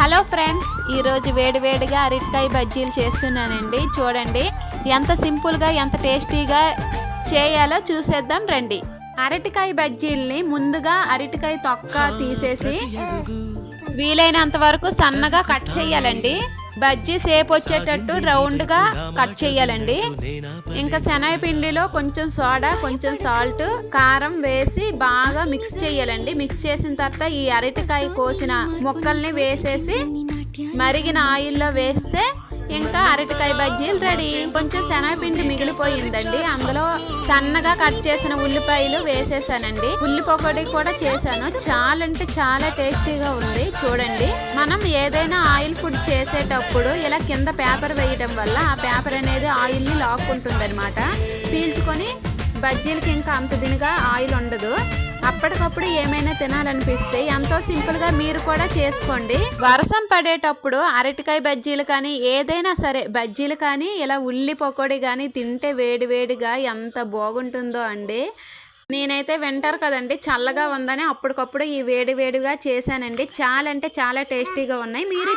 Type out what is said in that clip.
Hello friends, ఈరోజు వేడివేడిగా అరటికాయ బజ్జీలు చేస్తున్నానండి. చూడండి ఎంత సింపుల్గా ఎంత టేస్టీగా చేయాలో చూసేద్దాం రండి. అరటికాయ బజ్జీల్ని ముందుగా అరటికాయ తొక్క తీసేసి వీలైనంత వరకు సన్నగా కట్ చేయాలండి. బజ్జీ సేపు వచ్చేటట్టు రౌండ్గా కట్ చేయాలండి. ఇంకా శనగపిండిలో కొంచెం సోడా, కొంచెం సాల్ట్, కారం వేసి బాగా మిక్స్ చేయాలండి. మిక్స్ చేసిన తర్వాత ఈ అరటికాయ కోసిన ముక్కల్ని వేసేసి మరిగిన ఆయిల్లో వేస్తే ఇంకా అరటికాయ బజ్జీలు రెడీ. కొంచెం శనగపిండి మిగిలిపోయిందండి, అందులో సన్నగా కట్ చేసిన ఉల్లిపాయలు వేసేసానండి. ఉల్లి పకోడీ కూడా చేశాను. చాలా అంటే చాలా టేస్టీగా ఉంది. చూడండి, మనం ఏదైనా ఆయిల్ ఫుడ్ చేసేటప్పుడు ఇలా కింద పేపర్ వేయడం వల్ల ఆ పేపర్ అనేది ఆయిల్ని లాక్కుంటుంది అనమాట. పీల్చుకొని బజ్జీలకి ఇంకా అంత దినుగా ఆయిల్ ఉండదు. అప్పటికప్పుడు ఏమైనా తినాలనిపిస్తే ఎంతో సింపుల్గా మీరు కూడా చేసుకోండి. వర్షం పడేటప్పుడు అరటికాయ బజ్జీలు కానీ ఏదైనా సరే బజ్జీలు కానీ ఇలా ఉల్లి పకోడీ కానీ తింటే వేడివేడిగా ఎంత బాగుంటుందో అండి. నేనైతే వింటారు కదండి, చల్లగా ఉందని అప్పటికప్పుడు ఈ వేడివేడిగా చేశానండి. చాలా అంటే చాలా టేస్టీగా ఉన్నాయి. మీరు